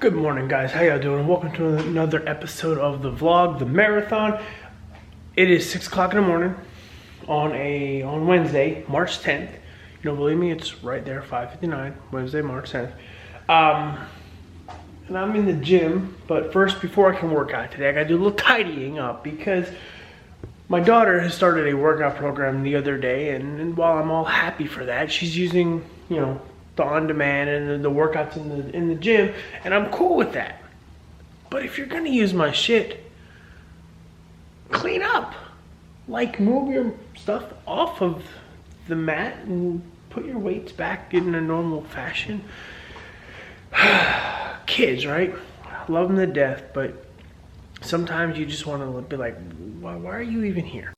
Good morning, guys. How y'all doing? Welcome to another episode of the vlog, the marathon. It is 6 o'clock in the morning on Wednesday, March 10th. You don't believe me? It's right there, 5:59, Wednesday, March 10th. And I'm in the gym, but first, before I can work out today, I gotta do a little tidying up because my daughter has started a workout program the other day, and while I'm all happy for that, she's using, the on-demand and the workouts in the gym, and I'm cool with that. But if you're gonna use my shit, clean up. Like, move your stuff off of the mat and put your weights back in a normal fashion. Kids, right? I love them to death, but sometimes you just want to be like, why are you even here?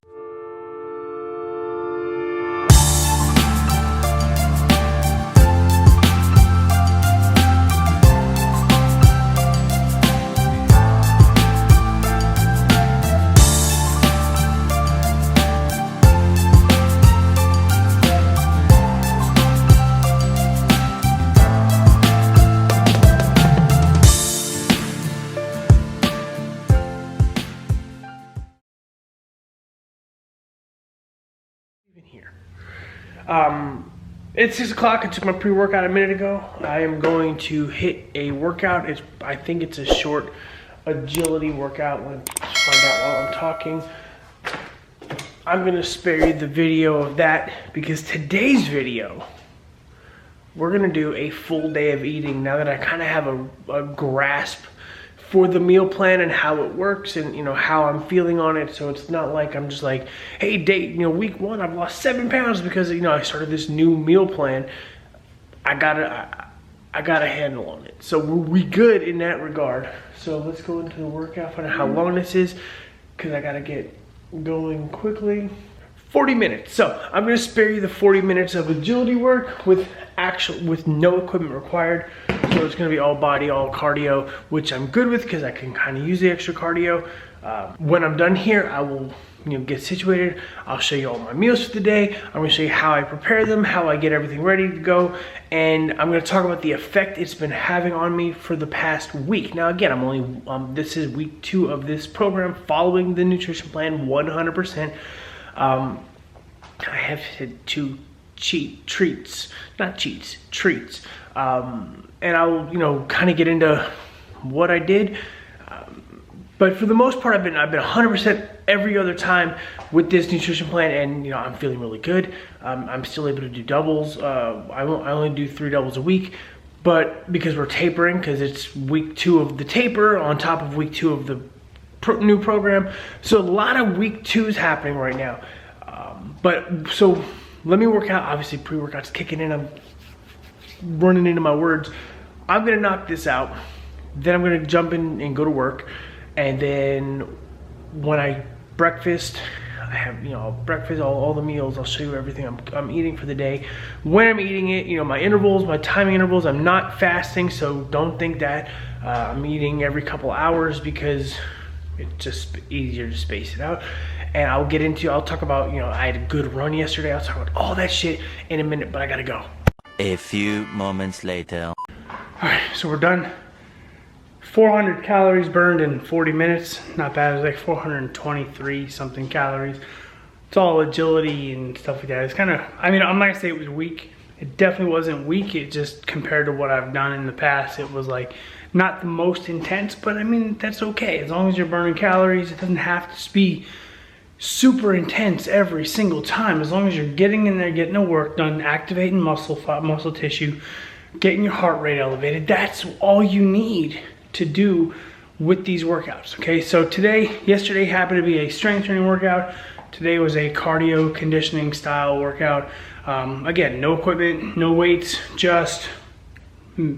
It's 6 o'clock. I took my pre-workout a minute ago. I am going to hit a workout. I think it's a short agility workout. Let's find out while I'm talking. I'm gonna spare you the video of that because today's video, we're gonna do a full day of eating now that I kind of have a grasp for the meal plan and how it works and how I'm feeling on it. So it's not like I'm just like, hey, week 1 I've lost 7 pounds because I started this new meal plan. I got a handle on it, so we good in that regard. So let's go into the workout, find out how long this is because I gotta get going quickly. 40 minutes. So I'm gonna spare you the 40 minutes of agility work with no equipment required. So it's gonna be all body, all cardio, which I'm good with because I can kind of use the extra cardio. When I'm done here, I will get situated. I'll show you all my meals for the day. I'm gonna show you how I prepare them, how I get everything ready to go, and I'm gonna talk about the effect it's been having on me for the past week. Now again, I'm only this is week 2 of this program, following the nutrition plan 100%. I have had 2 treats, and I'll kind of get into what I did, but for the most part I've been 100% every other time with this nutrition plan, and I'm feeling really good. I'm still able to do doubles. I only do 3 doubles a week, but because we're tapering, because it's week 2 of the taper on top of week 2 of the new program, so a lot of week 2s happening right now. So let me work out. Obviously pre-workout's kicking in. I'm running into my words. I'm gonna knock this out, then I'm gonna jump in and go to work, and then when I breakfast, I have breakfast, all the meals. I'll show you everything I'm eating for the day, when I'm eating it, my intervals, my timing intervals. I'm not fasting, so don't think that I'm eating every couple hours because it's just easier to space it out. And I'll talk about, I had a good run yesterday. I'll talk about all that shit in a minute, but I gotta go. A few moments later. All right, so we're done. 400 calories burned in 40 minutes. Not bad. It was like 423 something calories. It's all agility and stuff like that. It's kind of, I'm not gonna say it was weak. It definitely wasn't weak. It just, compared to what I've done in the past, it was like not the most intense, but that's okay. As long as you're burning calories, it doesn't have to be super intense every single time. As long as you're getting in there, getting the work done, activating muscle tissue, getting your heart rate elevated, that's all you need to do with these workouts. Okay, so yesterday happened to be a strength training workout. Today was a cardio conditioning style workout. Again, no equipment, no weights, just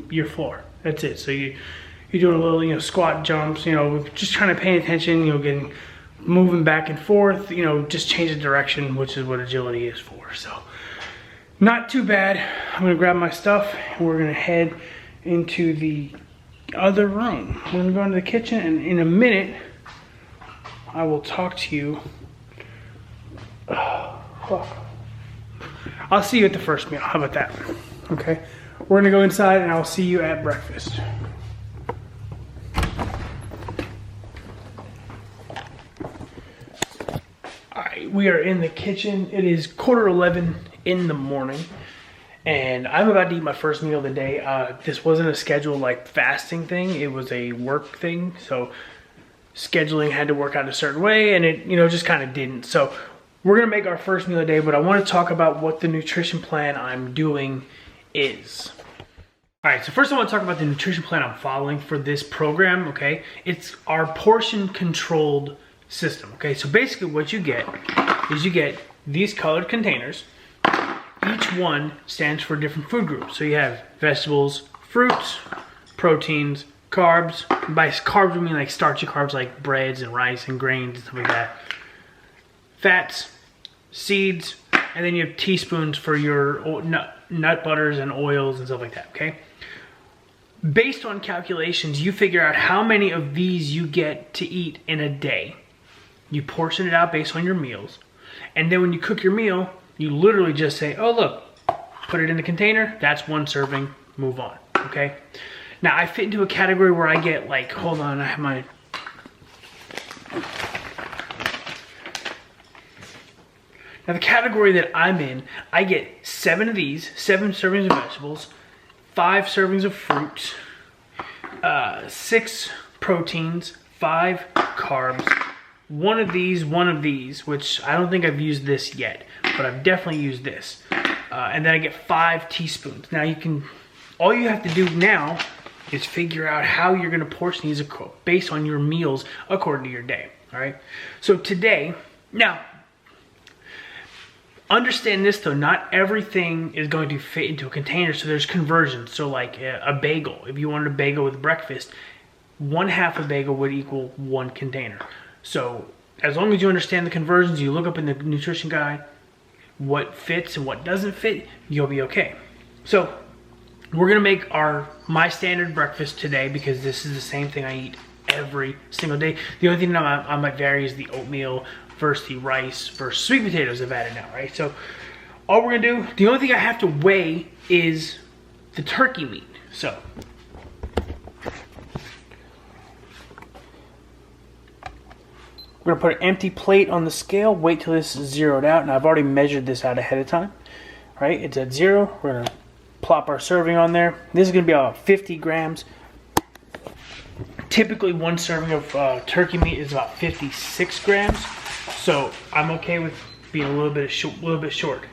your floor. That's it. So you're doing a little squat jumps, just kind of paying attention, moving back and forth, just change the direction, which is what agility is for. So not too bad. I'm gonna grab my stuff and we're gonna head into the other room. We're gonna go into the kitchen, and in a minute I will talk to you. I'll see you at the first meal. How about that? Okay, we're gonna go inside and I'll see you at breakfast. we are in the kitchen. It is 11:15 in the morning, and I'm about to eat my first meal of the day. This wasn't a scheduled like fasting thing. It was a work thing. So scheduling had to work out a certain way, and it, just kind of didn't. So we're gonna make our first meal of the day, but I want to talk about what the nutrition plan I'm doing is. All right, so first I want to talk about the nutrition plan I'm following for this program, okay? It's our portion controlled system, okay? So basically what you get is you get these colored containers. Each one stands for different food groups. So you have vegetables, fruits, proteins, carbs. By carbs, we mean like starchy carbs like breads and rice and grains and stuff like that. Fats, seeds, and then you have teaspoons for your nut butters and oils and stuff like that, okay? Based on calculations, you figure out how many of these you get to eat in a day. You portion it out based on your meals. And then when you cook your meal, you literally just say, oh look, put it in the container, that's one serving, move on, okay? Now I fit into a category where I get like, hold on, I have my... Now the category that I'm in, I get 7 of these, 7 servings of vegetables, 5 servings of fruit, 6 proteins, 5 carbs, one of these, which I don't think I've used this yet, but I've definitely used this. And then I get 5 teaspoons. Now all you have to do now is figure out how you're gonna portion these based on your meals according to your day, all right? So today, now, understand this though, not everything is going to fit into a container, so there's conversions. So like a bagel, if you wanted a bagel with breakfast, 1/2 a bagel would equal 1 container. So as long as you understand the conversions, you look up in the nutrition guide what fits and what doesn't fit, you'll be okay. So we're gonna make my standard breakfast today because this is the same thing I eat every single day. The only thing that I might vary is the oatmeal versus the rice versus sweet potatoes I've added now, right? So all we're gonna do, the only thing I have to weigh is the turkey meat. So we're gonna put an empty plate on the scale, wait till this is zeroed out, and I've already measured this out ahead of time, right? It's at 0, we're gonna plop our serving on there. This is gonna be about 50 grams. Typically one serving of turkey meat is about 56 grams. So I'm okay with being a little bit short.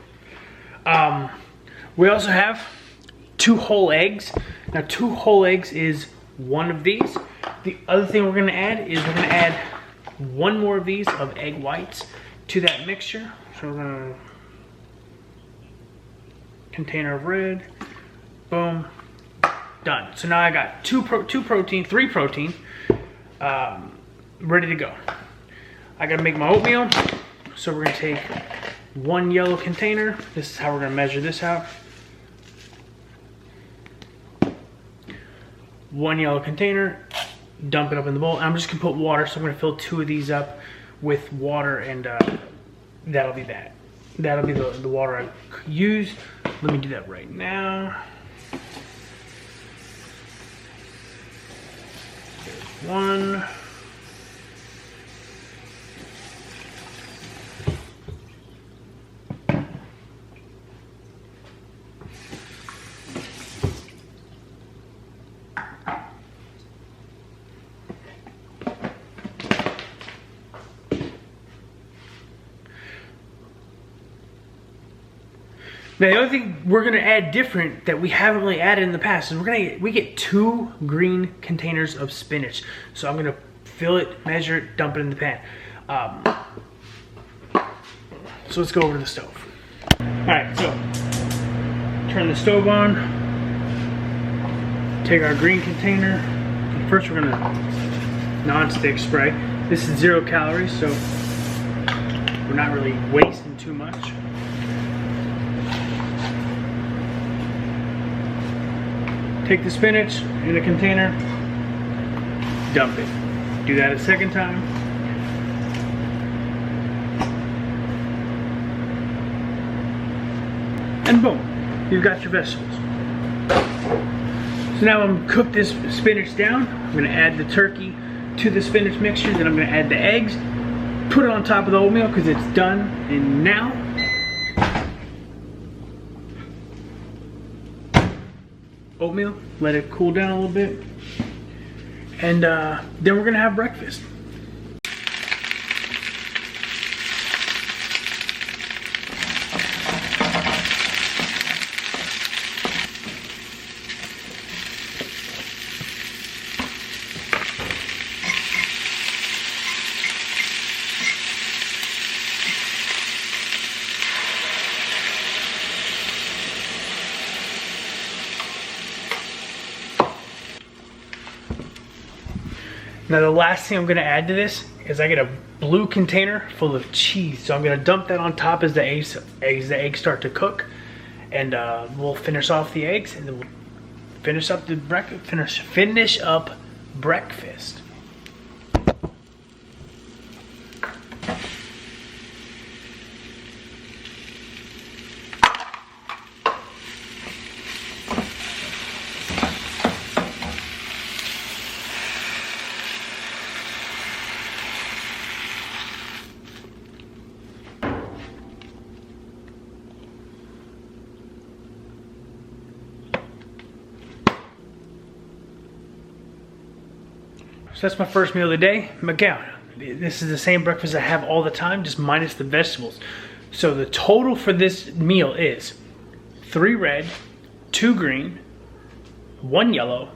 We also have 2 whole eggs. Now 2 whole eggs is 1 of these. The other thing we're gonna add is we're gonna add 1 more of these of egg whites to that mixture. So we're gonna container of red, boom, done. So now I got 3 protein ready to go. I gotta make my oatmeal, so we're gonna take 1 yellow container. This is how we're gonna measure this out. 1 yellow container, dump it up in the bowl. I'm just gonna put water, so I'm gonna fill 2 of these up with water, and that'll be that. That'll be the water I use. Let me do that right now. There's 1. Now the other thing we're gonna add different that we haven't really added in the past is we get 2 green containers of spinach. So I'm gonna fill it, measure it, dump it in the pan. So let's go over to the stove. All right, so turn the stove on. Take our green container. First we're gonna non-stick spray. This is 0 calories, so we're not really wasting too much. Take the spinach in a container, dump it. Do that a second time. And boom, you've got your vegetables. So now I'm gonna cook this spinach down. I'm gonna add the turkey to the spinach mixture, then I'm gonna add the eggs, put it on top of the oatmeal because it's done. And now, oatmeal, let it cool down a little bit. And then we're gonna have breakfast. Now the last thing I'm gonna add to this is I get a blue container full of cheese. So I'm gonna dump that on top as the eggs start to cook. And we'll finish off the eggs and then we'll finish up the finish up breakfast. So that's my first meal of the day. Again, this is the same breakfast I have all the time, just minus the vegetables. So the total for this meal is 3 red, 2 green, 1 yellow,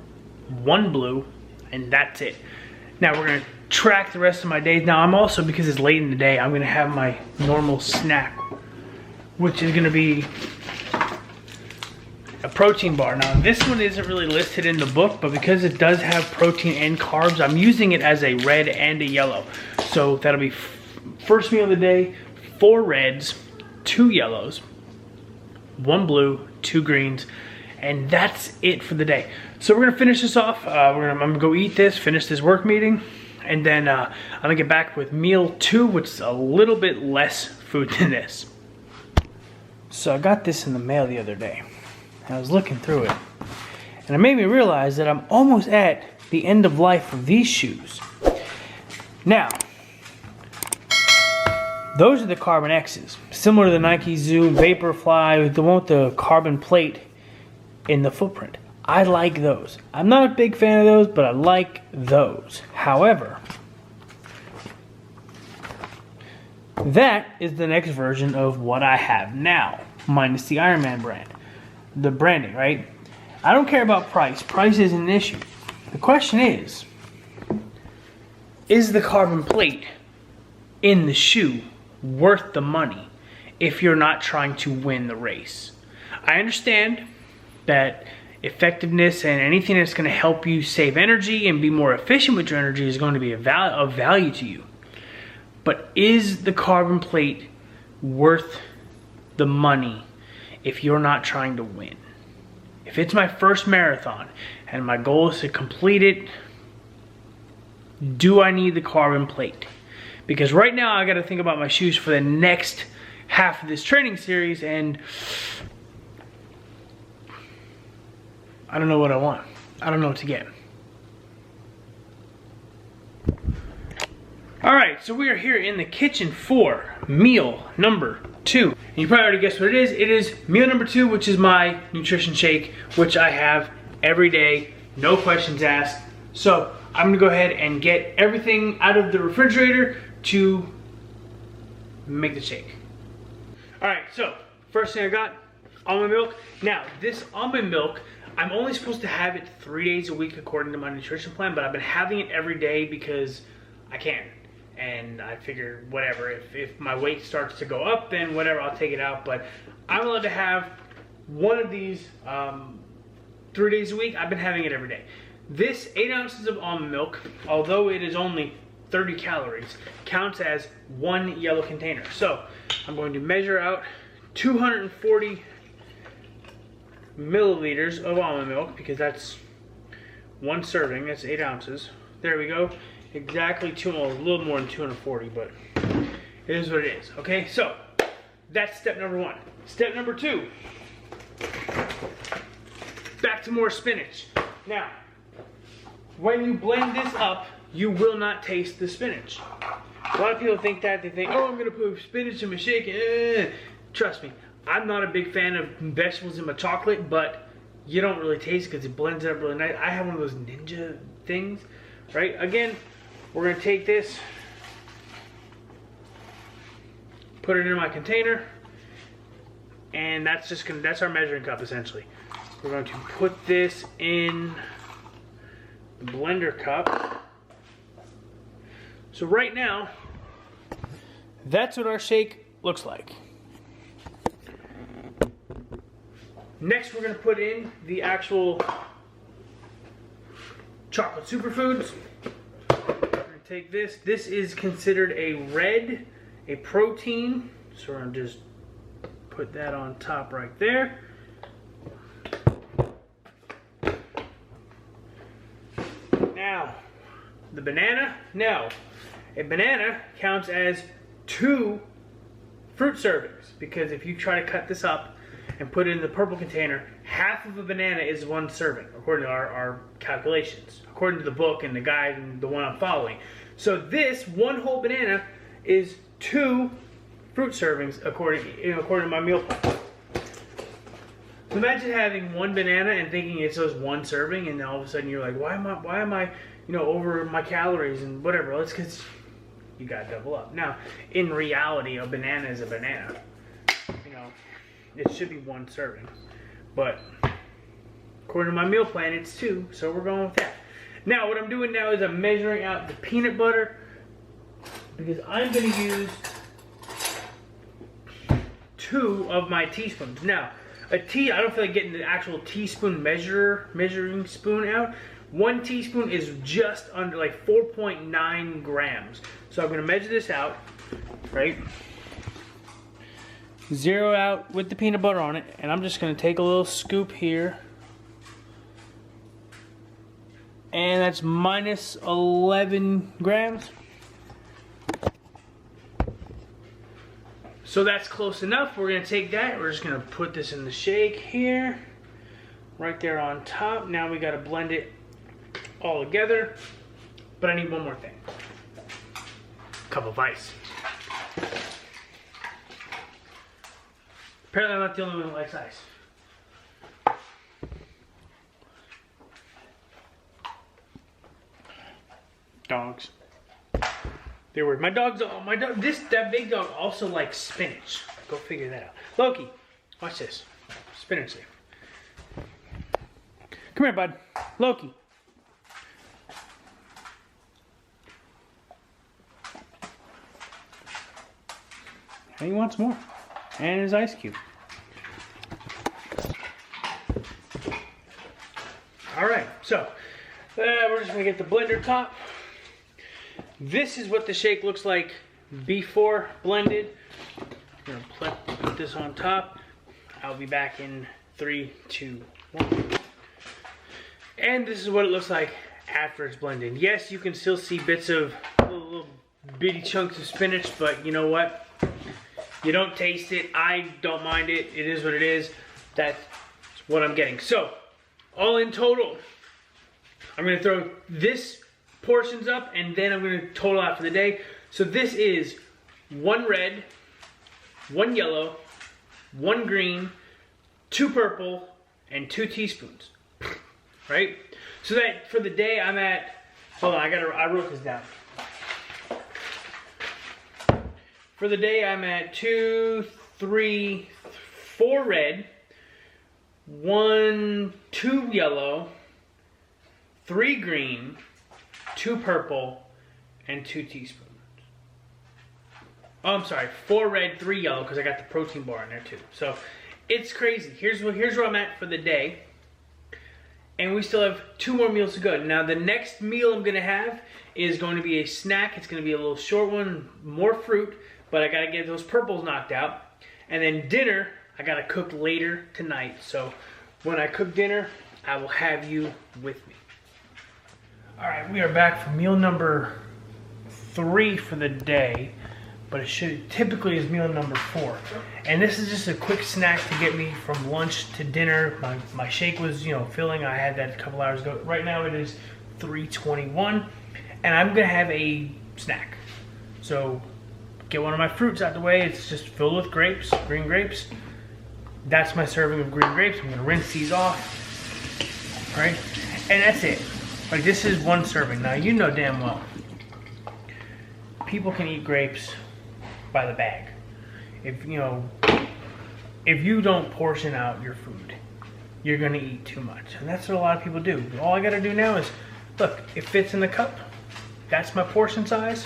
1 blue, and that's it. Now we're gonna track the rest of my days. Now I'm also, because it's late in the day, I'm gonna have my normal snack, which is gonna be a protein bar. Now this one isn't really listed in the book, but because it does have protein and carbs, I'm using it as a red and a yellow. So that'll be first meal of the day, 4 reds, 2 yellows, 1 blue, 2 greens, and that's it for the day. So we're gonna finish this off. I'm gonna go eat this, finish this work meeting, and then I'm gonna get back with meal 2, which is a little bit less food than this. So I got this in the mail the other day. I was looking through it, and it made me realize that I'm almost at the end of life of these shoes. Now, those are the Carbon X's, similar to the Nike Zoom Vaporfly, the one with the carbon plate in the footprint. I like those. I'm not a big fan of those, but I like those. However, that is the next version of what I have now, minus the Iron Man brand. The branding, right? I don't care about price. Price isn't an issue. The question is the carbon plate in the shoe worth the money if you're not trying to win the race? I understand that effectiveness and anything that's going to help you save energy and be more efficient with your energy is going to be of value to you. But is the carbon plate worth the money if you're not trying to win? If it's my first marathon and my goal is to complete it, do I need the carbon plate? Because right now I got to think about my shoes for the next half of this training series, and I don't know what I want. I don't know what to get. Alright, so we are here in the kitchen for meal number 2. And you probably already guessed what it is. It is meal number 2, which is my nutrition shake, which I have every day, no questions asked. So I'm gonna go ahead and get everything out of the refrigerator to make the shake. Alright, so first thing I got, almond milk. Now, this almond milk, I'm only supposed to have it 3 days a week according to my nutrition plan, but I've been having it every day because I can. And I figured, whatever, if my weight starts to go up, then whatever, I'll take it out. But I'm allowed to have one of these 3 days a week. I've been having it every day. This 8 ounces of almond milk, although it is only 30 calories, counts as 1 yellow container. So I'm going to measure out 240 milliliters of almond milk, because that's 1 serving, that's 8 ounces. There we go. Exactly a little more than 240, but it is what it is. Okay, so that's step number 1. Step number 2, back to more spinach. Now, when you blend this up, you will not taste the spinach. A lot of people think that. They think, oh, I'm gonna put spinach in my shake. Trust me, I'm not a big fan of vegetables in my chocolate, but you don't really taste it because it blends it up really nice. I have one of those ninja things, right? Again, we're gonna take this, put it in my container, and that's our measuring cup essentially. We're going to put this in the blender cup. So right now, that's what our shake looks like. Next, we're going to put in the actual chocolate superfoods. We're going to take this. This is considered a protein. So we're going to just put that on top right there. Now, the banana, no. A banana counts as 2 fruit servings, because if you try to cut this up and put it in the purple container, half of a banana is 1 serving, according to our calculations, according to the book and the guide and the one I'm following. So this 1 whole banana is 2 fruit servings according to my meal plan. So imagine having 1 banana and thinking it's just 1 serving, and then all of a sudden you're like, why am I over my calories and whatever. Well, it's because you gotta double up. Now, in reality, a banana is a banana. It should be 1 serving, but according to my meal plan, it's 2, so we're going with that. Now, what I'm doing now is I'm measuring out the peanut butter, because I'm gonna use 2 of my teaspoons. Now, I don't feel like getting the actual teaspoon measuring spoon out. 1 teaspoon is just under like 4.9 grams. So I'm gonna measure this out, right? Zero out with the peanut butter on it, and I'm just gonna take a little scoop here. And that's minus 11 grams. So that's close enough. We're gonna take that. We're just gonna put this in the shake here, right there on top. Now we gotta blend it all together. But I need one more thing. Cup of ice. Apparently I'm not the only one who likes ice. Dogs. They're weird. That big dog also likes spinach. Go figure that out. Loki, watch this. Spinach leaf. Come here, bud. Loki. And he wants more. And his ice cube. Alright, so we're just going to get the blender top. This is what the shake looks like before blended. I'm going to put this on top. I'll be back in 3, 2, 1. And this is what it looks like after it's blended. Yes, you can still see bits of little bitty chunks of spinach, but you know what? You don't taste it. I don't mind it. It is what it is. That's what I'm getting. So, all in total, I'm going to throw this portions up, and then I'm going to total out for the day. So this is 1 red, 1 yellow, 1 green, 2 purple, and 2 teaspoons. Right? So that for the day I'm at, hold on, I wrote this down. For the day I'm at 2, 3, 4 red, 1, 2 yellow, 3 green, 2 purple, and 2 teaspoons. Oh, I'm sorry, 4 red, 3 yellow, because I got the protein bar in there too. So it's crazy. Here's where I'm at for the day. And we still have 2 more meals to go. Now the next meal I'm gonna have is going to be a snack. It's gonna be a little short one, more fruit, but I gotta get those purples knocked out. And then dinner, I gotta cook later tonight. So when I cook dinner, I will have you with me. All right, we are back for meal number 3 for the day, but it typically is meal number 4. And this is just a quick snack to get me from lunch to dinner. My shake was, filling. I had that a couple hours ago. Right now it is 3:21, and I'm gonna have a snack. So get one of my fruits out the way. It's just filled with grapes, green grapes. That's my serving of green grapes. I'm gonna rinse these off, right? And that's it. Like, this is one serving. Now, you know damn well, people can eat grapes by the bag. If you don't portion out your food, you're gonna eat too much. And that's what a lot of people do. All I gotta do now is, look, it fits in the cup. That's my portion size.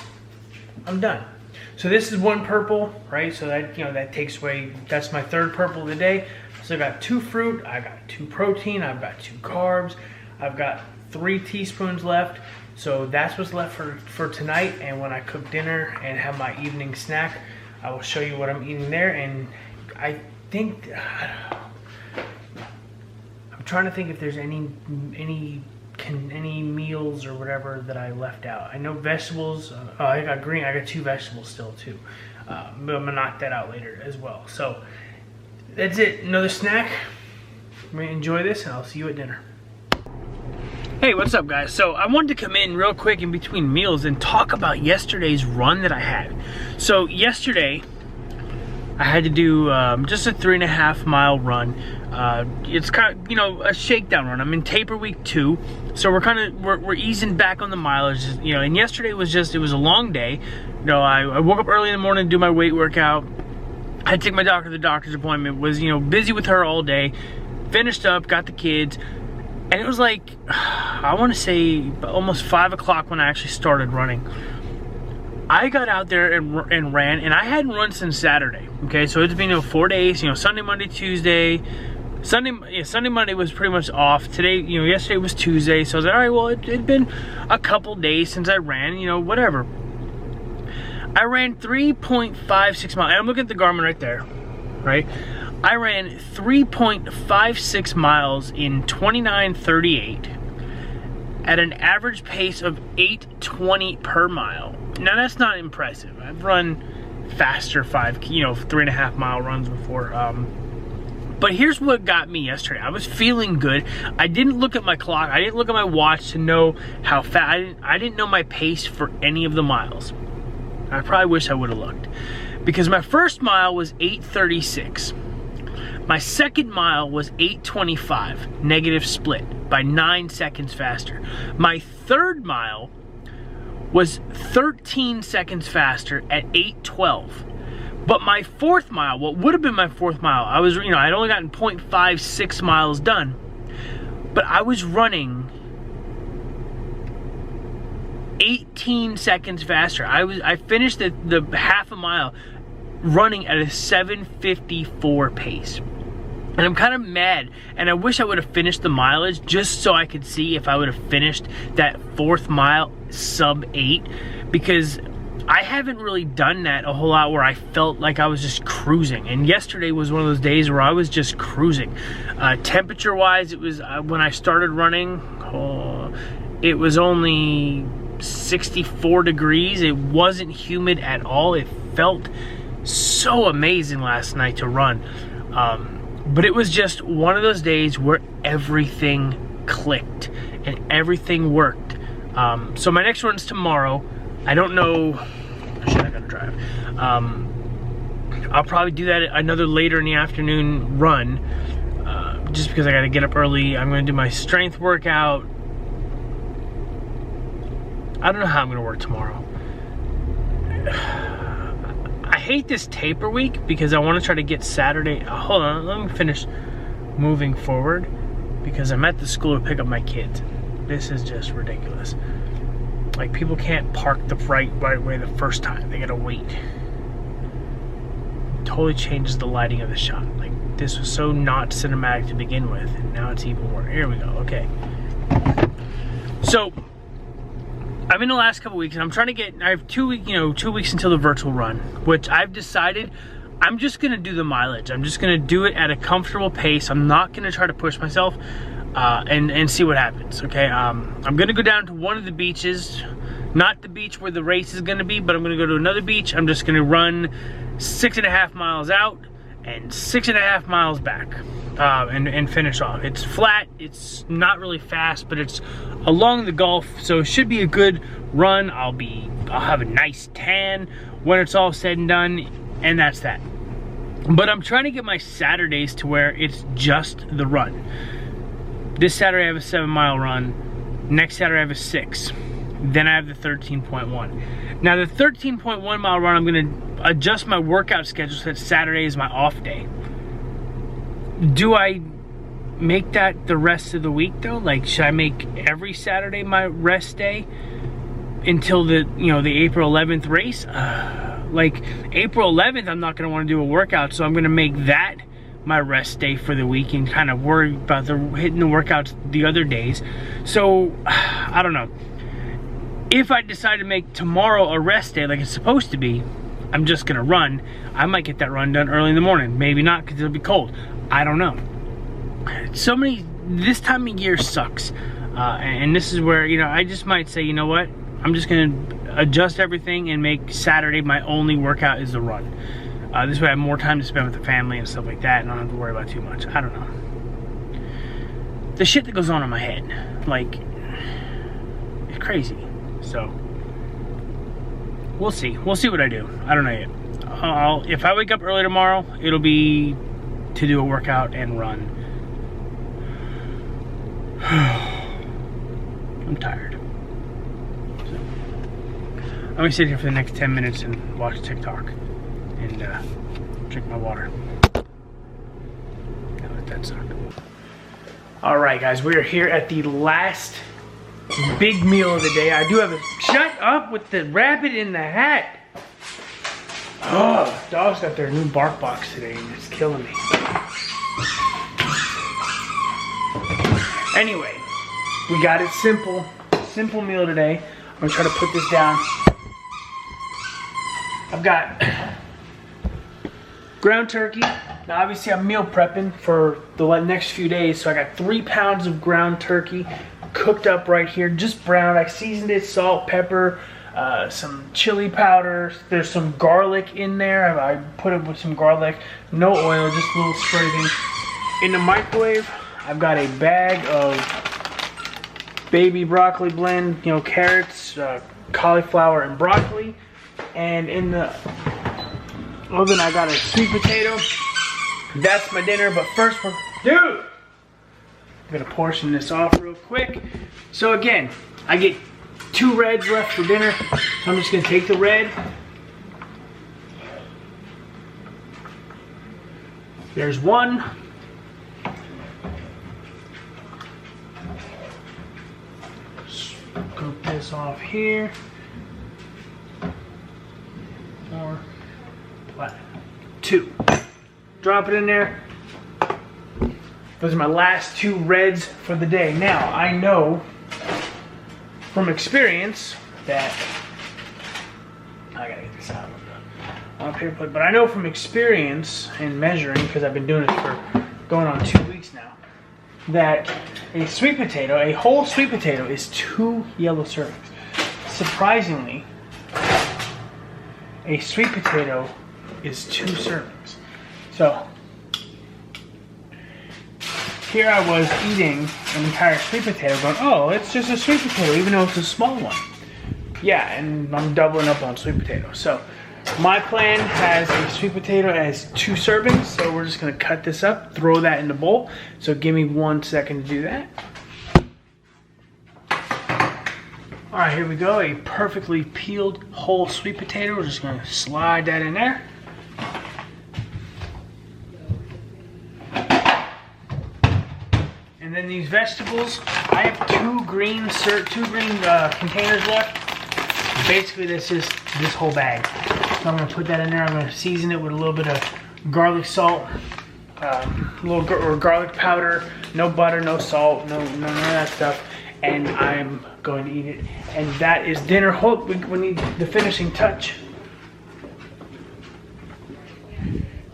I'm done. So this is one purple, right? So that, that takes away, that's my third purple of the day. So I got 2 fruit, I got 2 protein, I've got 2 carbs, I've got 3 teaspoons left. So that's what's left for tonight. And when I cook dinner and have my evening snack, I will show you what I'm eating there. And I think, I'm trying to think if there's any meals or whatever that I left out. I know vegetables. I got 2 vegetables still too. But I'm gonna knock that out later as well. So that's it. Another snack. I'm gonna enjoy this, and I'll see you at dinner. Hey, what's up, guys? So I wanted to come in real quick in between meals and talk about yesterday's run that I had. So yesterday, I had to do just a 3.5 mile run. It's kind of, a shakedown run. I'm in taper week 2, so we're easing back on the mileage, and yesterday it was a long day. I woke up early in the morning to do my weight workout. I had to take my doctor to the doctor's appointment, was, busy with her all day, finished up, got the kids, and it was like, I want to say almost 5 o'clock when I actually started running. I got out there and ran, and I hadn't run since Saturday. Okay, so it's been 4 days. Sunday, Monday, Tuesday. Sunday, Monday was pretty much off. Today, yesterday was Tuesday. So I was like, all right, well, it'd been a couple days since I ran. Whatever. I ran 3.56 miles. And I'm looking at the Garmin right there, right? I ran 3.56 miles in 29:38 at an average pace of 8:20 per mile. Now that's not impressive. I've run faster 3.5 mile runs before. But here's what got me yesterday. I was feeling good. I didn't look at my clock. I didn't look at my watch to know how fast. I didn't know my pace for any of the miles. I probably wish I would have looked, because my first mile was 8:36. My second mile was 8:25, negative split, by 9 seconds faster. My third mile was 13 seconds faster at 8:12. But my fourth mile, what would have been my fourth mile, I was, I'd only gotten 0.56 miles done, but I was running 18 seconds faster. I finished the half a mile running at a 7:54 pace. And I'm kind of mad, and I wish I would have finished the mileage just so I could see if I would have finished that fourth mile sub 8, because I haven't really done that a whole lot where I felt like I was just cruising. And yesterday was one of those days where I was just cruising. Temperature wise, it was when I started running, it was only 64 degrees. It wasn't humid at all. It felt so amazing last night to run. But it was just one of those days where everything clicked and everything worked. So my next run's tomorrow. I don't know. Shit, I gotta drive. I'll probably do that another later in the afternoon run, just because I gotta get up early. I'm gonna do my strength workout. I don't know how I'm gonna work tomorrow. I hate this taper week because I want to try to get Saturday. Hold on, let me finish moving forward, because I'm at the school to pick up my kids. This is just ridiculous. Like, people can't park the right way the first time. They gotta wait. Totally changes the lighting of the shot. Like, this was so not cinematic to begin with, and now it's even worse. Here we go. Okay. So I've in the last couple weeks, and I'm trying to get, I have 2 weeks until the virtual run, which I've decided I'm just gonna do the mileage. I'm just gonna do it at a comfortable pace. I'm not gonna try to push myself, and see what happens, okay? I'm gonna go down to one of the beaches, not the beach where the race is gonna be, but I'm gonna go to another beach. I'm just gonna run 6.5 miles out, and 6.5 miles back and finish off. It's flat, it's not really fast, but it's along the Gulf, so it should be a good run. I'll have a nice tan when it's all said and done, and that's that. But I'm trying to get my Saturdays to where it's just the run. This Saturday I have a 7-mile run. Next Saturday I have a 6. Then I have the 13.1. Now the 13.1 mile run, I'm gonna adjust my workout schedule so that Saturday is my off day. Do I make that the rest of the week though? Like, should I make every Saturday my rest day until the, you know, the April 11th race? Like April 11th, I'm not gonna wanna do a workout, so I'm gonna make that my rest day for the week and kind of worry about hitting the workouts the other days. So, I don't know. If I decide to make tomorrow a rest day like it's supposed to be, I'm just gonna run. I might get that run done early in the morning. Maybe not, because it'll be cold. I don't know. So many, this time of year sucks. And this is where, you know, I just might say, you know what? I'm just gonna adjust everything and make Saturday my only workout is the run. This way I have more time to spend with the family and stuff like that, and I don't have to worry about too much. I don't know. The shit that goes on in my head, like, it's crazy. So, we'll see. We'll see what I do. I don't know yet. If I wake up early tomorrow, it'll be to do a workout and run. I'm tired. So, I'm gonna sit here for the next 10 minutes and watch TikTok and drink my water. Now let that suck. All right, guys, we are here at the last big meal of the day. I do have a, shut up with the rabbit in the hat. Oh, dogs got their new bark box today and it's killing me. Anyway, we got it simple. Simple meal today. I'm gonna try to put this down. I've got ground turkey. Now obviously I'm meal prepping for the next few days, so I got 3 pounds of ground turkey cooked up right here, just brown. I seasoned it, salt, pepper, some chili powder. There's some garlic in there. I put it with some garlic, no oil, just a little spray. In the microwave, I've got a bag of baby broccoli blend, you know, carrots, cauliflower, and broccoli. And in the oven, I got a sweet potato. That's my dinner, but first dude! I'm gonna portion this off real quick. So again, I get 2 reds left for dinner. So I'm just gonna take the red. There's 1. Scoop this off here. More. 2. Drop it in there. Those are my last 2 reds for the day. Now, I know from experience that, I gotta get this out on a paper plate, but I know from experience and measuring, because I've been doing it for going on 2 weeks now, that a sweet potato, a whole sweet potato, is 2 yellow servings. Surprisingly, a sweet potato is 2 servings. So, here I was eating an entire sweet potato going, oh, it's just a sweet potato, even though it's a small one. Yeah, and I'm doubling up on sweet potatoes. So, my plan has a sweet potato as 2 servings, so we're just gonna cut this up, throw that in the bowl. So give me 1 second to do that. All right, here we go, a perfectly peeled whole sweet potato. We're just gonna slide that in there. And then these vegetables, I have 2 green containers left. Basically, this is this whole bag. So I'm gonna put that in there. I'm gonna season it with a little bit of garlic salt, or garlic powder. No butter, no salt, none of that stuff. And I'm going to eat it. And that is dinner. We need the finishing touch.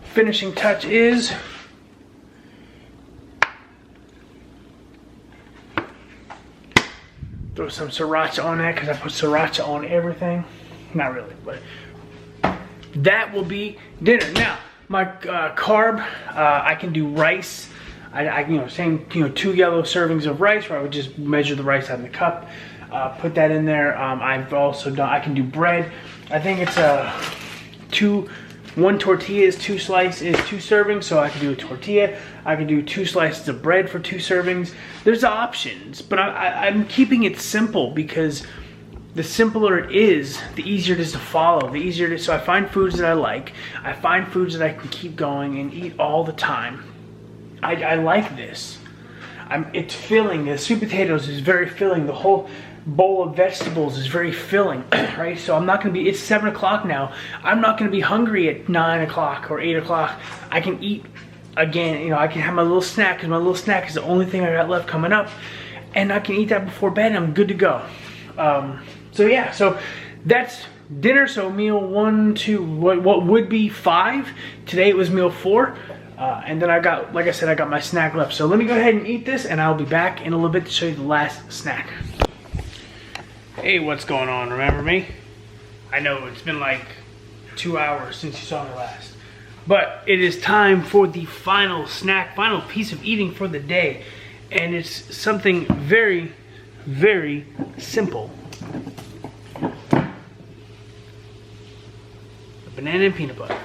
Finishing touch is throw some sriracha on that, because I put sriracha on everything. Not really, but that will be dinner. Now, my carb, I can do rice. Same 2 yellow servings of rice, where I would just measure the rice out in the cup, put that in there. I've also done, I can do bread. I think it's one tortilla is 2 servings, so I can do a tortilla. I can do 2 slices of bread for 2 servings. There's options, but I'm keeping it simple, because the simpler it is, the easier it is to follow, the easier it is. So I find foods that I like. I find foods that I can keep going and eat all the time. I like this. It's filling. The sweet potatoes is very filling. The whole bowl of vegetables is very filling, right? So I'm not gonna be, it's 7 o'clock now. I'm not gonna be hungry at 9 o'clock or 8 o'clock. I can eat again, I can have my little snack, because my little snack is the only thing I got left coming up. And I can eat that before bed and I'm good to go. So yeah, so that's dinner. So meal 1, 2, what would be 5. Today it was meal 4. And then I got, like I said, I got my snack left. So let me go ahead and eat this, and I'll be back in a little bit to show you the last snack. Hey, what's going on? Remember me? I know it's been like 2 hours since you saw me last. But it is time for the final snack, final piece of eating for the day. And it's something very, very simple. A banana and peanut butter.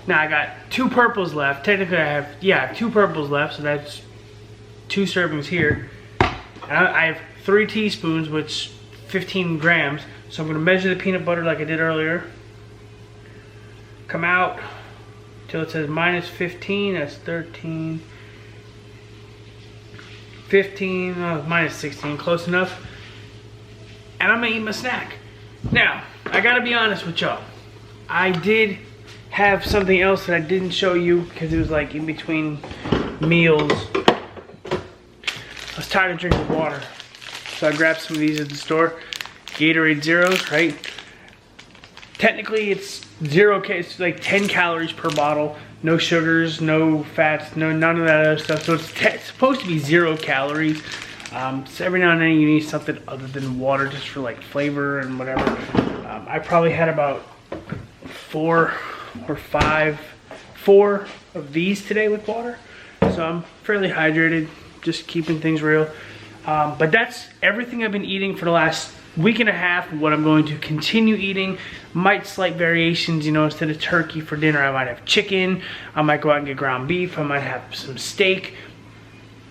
Now I got 2 purples left. Technically I have 2 purples left, so that's 2 servings here. And I have 3 teaspoons, which 15 grams. So I'm gonna measure the peanut butter like I did earlier. Come out till it says minus 15, that's 13. 15, minus 16, close enough. And I'm gonna eat my snack. Now, I gotta be honest with y'all. I did have something else that I didn't show you, because it was like in between meals. I was tired of drinking water, so I grabbed some of these at the store. Gatorade Zeros, right? Technically it's it's like 10 calories per bottle. No sugars, no fats, none of that other stuff. So it's supposed to be 0 calories. So every now and then you need something other than water, just for like flavor and whatever. I probably had about 4 of these today with water. So I'm fairly hydrated, just keeping things real. But that's everything I've been eating for the last week and a half. What I'm going to continue eating, might slight variations, instead of turkey for dinner, I might have chicken. I might go out and get ground beef. I might have some steak.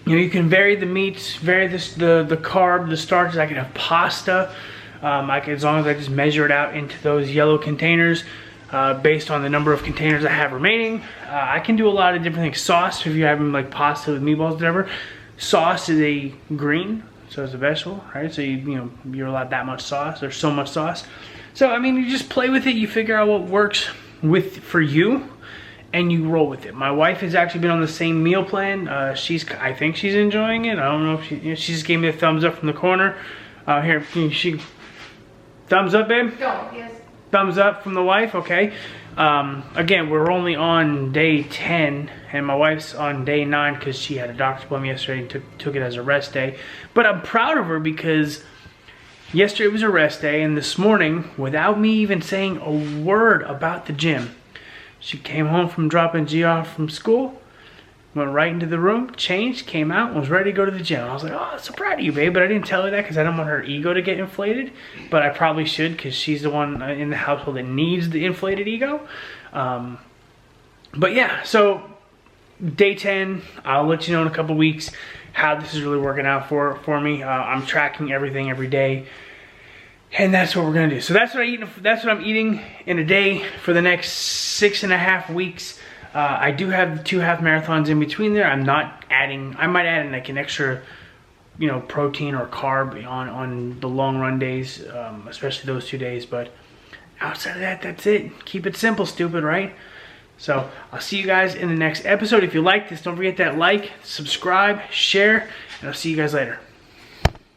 You can vary the meats, vary the carb, the starches. I can have pasta. As long as I just measure it out into those yellow containers, based on the number of containers I have remaining. I can do a lot of different things. Sauce, if you're having like pasta with meatballs, whatever. Sauce is a green, so it's a vegetable, right? So you're allowed that much sauce. There's so much sauce. So I mean, you just play with it. You figure out what works for you, and you roll with it. My wife has actually been on the same meal plan. I think she's enjoying it. I don't know if she just gave me a thumbs up from the corner. Here, thumbs up, babe? No, yes. Thumbs up from the wife, okay. Again, we're only on day 10, and my wife's on day 9 because she had a doctor's appointment yesterday and took it as a rest day. But I'm proud of her, because yesterday was a rest day, and this morning, without me even saying a word about the gym, she came home from dropping G off from school, went right into the room, changed, came out, and was ready to go to the gym. I was like, oh, I'm so proud of you, babe. But I didn't tell her that because I don't want her ego to get inflated. But I probably should, because she's the one in the household that needs the inflated ego. But yeah, so day 10, I'll let you know in a couple weeks how this is really working out for me. I'm tracking everything every day. And that's what we're gonna do. So that's what I'm eating in a day for the next 6.5 weeks. I do have 2 half marathons in between there. I'm not adding, I might add in like an extra, protein or carb on the long run days, especially those 2 days. But outside of that, that's it. Keep it simple, stupid, right? So I'll see you guys in the next episode. If you like this, don't forget that like, subscribe, share, and I'll see you guys later.